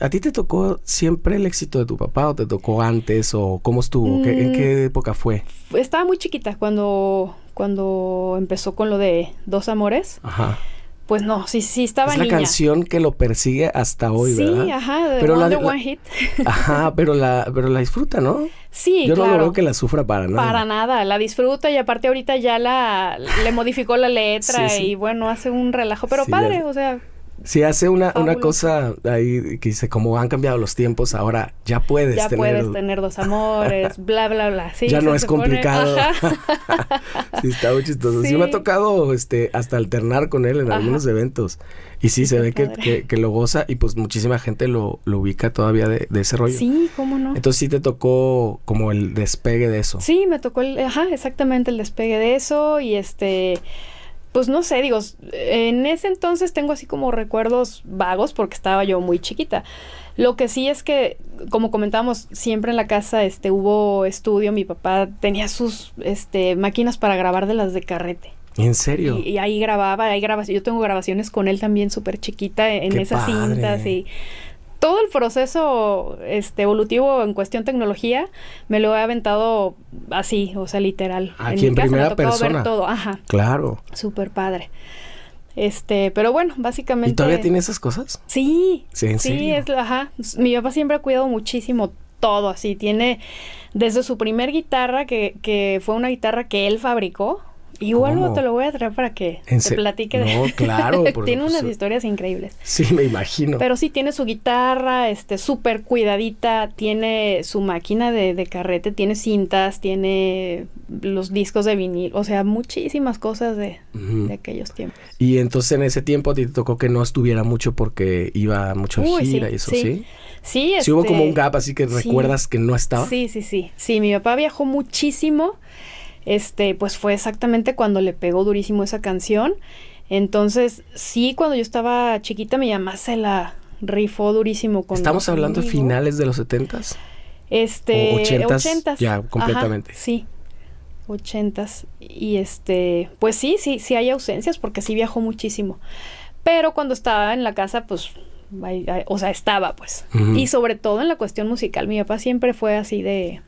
¿A ti te tocó siempre el éxito de tu papá o te tocó antes o cómo estuvo? ¿En qué época fue? Estaba muy chiquita cuando empezó con lo de Dos Amores. Ajá. Pues no, sí estaba niña. Es la canción que lo persigue hasta hoy, ¿verdad? Sí, ajá, de pero One Hit. Ajá, pero la disfruta, ¿no? Sí, Yo claro. no lo veo que la sufra para nada. Para nada, la disfruta y aparte ahorita ya le modificó la letra y bueno, hace un relajo, pero sí, padre, o sea... Sí, hace una cosa ahí que dice, como han cambiado los tiempos, ahora ya puedes tener dos amores, bla, bla, bla. Sí, ya no es complicado. Sí, está muy chistoso. Sí me ha tocado hasta alternar con él en algunos eventos. Y sí, se ve que lo goza y pues muchísima gente lo ubica todavía de ese rollo. Sí, cómo no. Entonces sí te tocó como el despegue de eso. Sí, me tocó exactamente el despegue de eso y pues no sé, digo, en ese entonces tengo así como recuerdos vagos porque estaba yo muy chiquita. Lo que sí es que, como comentábamos, siempre en la casa hubo estudio. Mi papá tenía sus máquinas para grabar de las de carrete. ¿En serio? Y ahí grababa, yo tengo grabaciones con él también súper chiquita en esas cintas y... Todo el proceso evolutivo en cuestión tecnología me lo he aventado así, o sea, literal. Aquí en primera persona. Ver todo, ajá. Claro. Súper padre. Pero bueno, básicamente... ¿Y todavía tiene esas cosas? Sí. Sí, ¿en serio? Mi papá siempre ha cuidado muchísimo todo, así. Tiene desde su primer guitarra, que fue una guitarra que él fabricó. Igual no te lo voy a traer para que te platique. No, claro. Tiene unas historias increíbles. Sí, me imagino. Pero sí, tiene su guitarra, súper cuidadita, tiene su máquina de carrete, tiene cintas, tiene los discos de vinil, o sea, muchísimas cosas de aquellos tiempos. Y entonces en ese tiempo a ti te tocó que no estuviera mucho porque iba mucho de gira y eso, ¿sí? Sí, sí hubo como un gap, así que recuerdas que no estaba. Sí. Sí, mi papá viajó muchísimo. Pues fue exactamente cuando le pegó durísimo esa canción. Entonces, sí, cuando yo estaba chiquita, mi mamá se la rifó durísimo con... ¿Estamos hablando de finales de los 70s? ¿O 80s. Ya, completamente. Ajá, sí, 80s. Y pues sí hay ausencias porque sí viajó muchísimo. Pero cuando estaba en la casa, pues... o sea, estaba, pues. Y sobre todo en la cuestión musical. Mi papá siempre fue así de...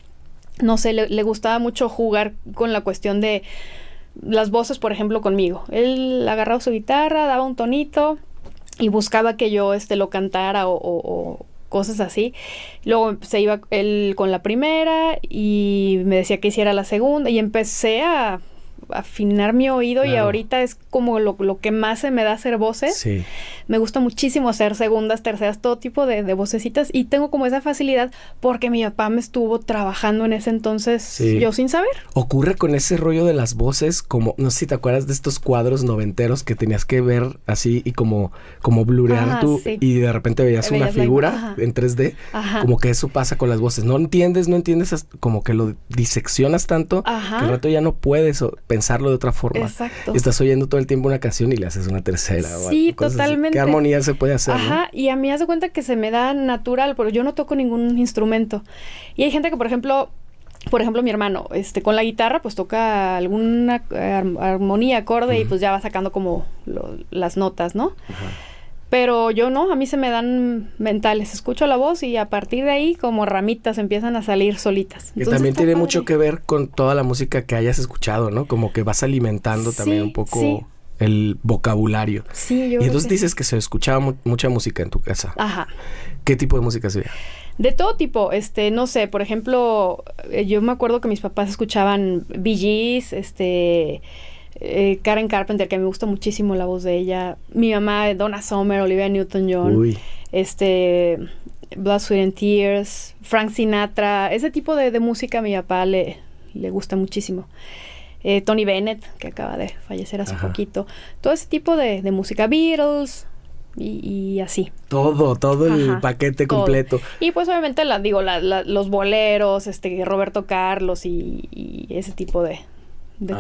No sé, le gustaba mucho jugar con la cuestión de las voces, por ejemplo, conmigo. Él agarraba su guitarra, daba un tonito y buscaba que yo lo cantara o cosas así. Luego se iba él con la primera y me decía que hiciera la segunda y empecé a afinar mi oído. Claro. Y ahorita es como lo que más se me da hacer voces. Sí. Me gusta muchísimo hacer segundas, terceras, todo tipo de vocecitas y tengo como esa facilidad porque mi papá me estuvo trabajando en ese entonces yo sin saber. Ocurre con ese rollo de las voces como, no sé si te acuerdas de estos cuadros noventeros que tenías que ver así y como blurear y de repente veías una figura en 3D. Ajá. Como que eso pasa con las voces. No entiendes, como que lo diseccionas tanto que al rato ya no puedes pensarlo de otra forma. Exacto. Y estás oyendo todo el tiempo una canción y le haces una tercera. Sí, totalmente. ¿Qué armonía se puede hacer? Ajá, ¿no? y a mí haz de cuenta que se me da natural, porque yo no toco ningún instrumento. Y hay gente que, por ejemplo, mi hermano, con la guitarra, pues toca alguna armonía, acorde, y pues ya va sacando como las notas, ¿no? Ajá. Pero yo no, a mí se me dan mentales. Escucho la voz y a partir de ahí como ramitas empiezan a salir solitas. Que también tiene mucho que ver con toda la música que hayas escuchado, ¿no? Como que vas alimentando también un poco el vocabulario. Sí, yo Y entonces dices que se escuchaba mucha música en tu casa. Ajá. ¿Qué tipo de música se veía? De todo tipo, no sé, por ejemplo, yo me acuerdo que mis papás escuchaban Bee Gees, Karen Carpenter, que me gusta muchísimo la voz de ella. Mi mamá, Donna Summer, Olivia Newton-John. Uy. Blood, Sweat and Tears, Frank Sinatra. Ese tipo de música a mi papá le gusta muchísimo. Tony Bennett, que acaba de fallecer hace poquito. Todo ese tipo de música. Beatles y así. Todo el paquete completo. Y pues obviamente los boleros, Roberto Carlos y ese tipo de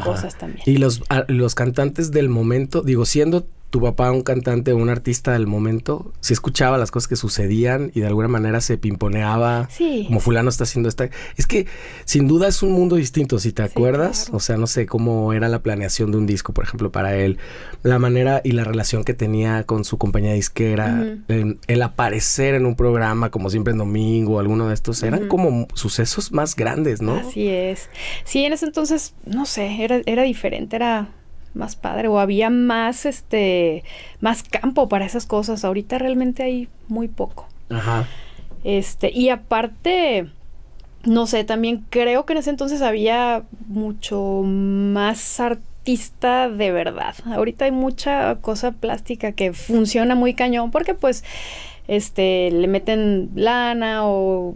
cosas también. Y los cantantes del momento, digo, siendo tu papá, un cantante o un artista del momento, sí escuchaba las cosas que sucedían y de alguna manera se pimponeaba. Sí. Como fulano está haciendo esta... Es que sin duda es un mundo distinto, si te acuerdas. Claro. O sea, no sé cómo era la planeación de un disco, por ejemplo, para él. La manera y la relación que tenía con su compañía disquera. El aparecer en un programa como Siempre en Domingo, alguno de estos, eran como sucesos más grandes, ¿no? Así es. Sí, en ese entonces, no sé, era diferente, era más padre o había más más campo para esas cosas. Ahorita realmente hay muy poco. Ajá. Y aparte, no sé, también creo que en ese entonces había mucho más artista de verdad. Ahorita hay mucha cosa plástica que funciona muy cañón porque pues le meten lana o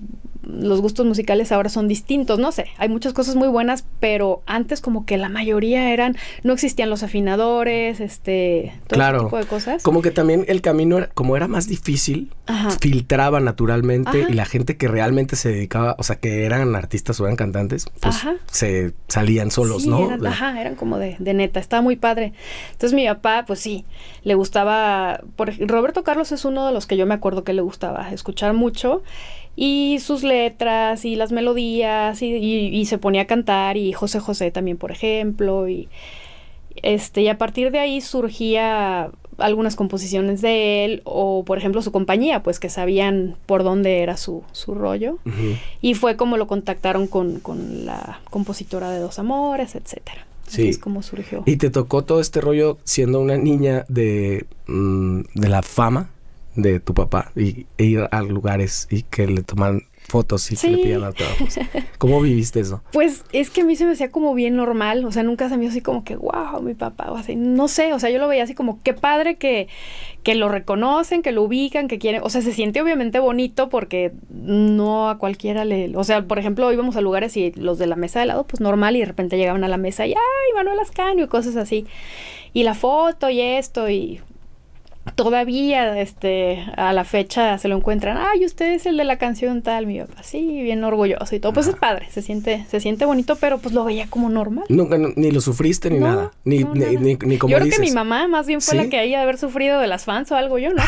los gustos musicales ahora son distintos, no sé, hay muchas cosas muy buenas, pero antes como que la mayoría no existían los afinadores, todo claro, ese tipo de cosas. Como que también el camino como era más difícil, filtraba naturalmente y la gente que realmente se dedicaba, o sea, que eran artistas o eran cantantes, pues se salían solos, sí, ¿no? Eran como de neta, estaba muy padre. Entonces mi papá, pues sí, le gustaba, Roberto Carlos es uno de los que yo me acuerdo que le gustaba escuchar mucho. Y sus letras y las melodías y se ponía a cantar y José José también, por ejemplo. Y a partir de ahí surgía algunas composiciones de él o, por ejemplo, su compañía, pues que sabían por dónde era su rollo. Y fue como lo contactaron con la compositora de Dos Amores, etcétera. Sí. Así es como surgió. ¿Y te tocó todo este rollo siendo una niña de la fama de tu papá e ir a lugares y que le toman fotos y que le pidan autógrafos? ¿Cómo viviste eso? Pues es que a mí se me hacía como bien normal, o sea, nunca se me hizo así como que wow, mi papá, o así, no sé, o sea, yo lo veía así como qué padre que lo reconocen, que lo ubican, que quieren, o sea, se siente obviamente bonito porque no a cualquiera o sea, por ejemplo, íbamos a lugares y los de la mesa de lado, pues normal, y de repente llegaban a la mesa y ¡ay, Manuel Ascanio! Y cosas así, y la foto y esto, y todavía a la fecha se lo encuentran, ay, usted es el de la canción tal, mi papá, sí, bien orgulloso y todo, pues es padre, se siente bonito, pero pues lo veía como normal. Nunca, ni lo sufriste ni nada, ni como yo creo dices. que mi mamá más bien fue la que haya de haber sufrido de las fans o algo, yo no.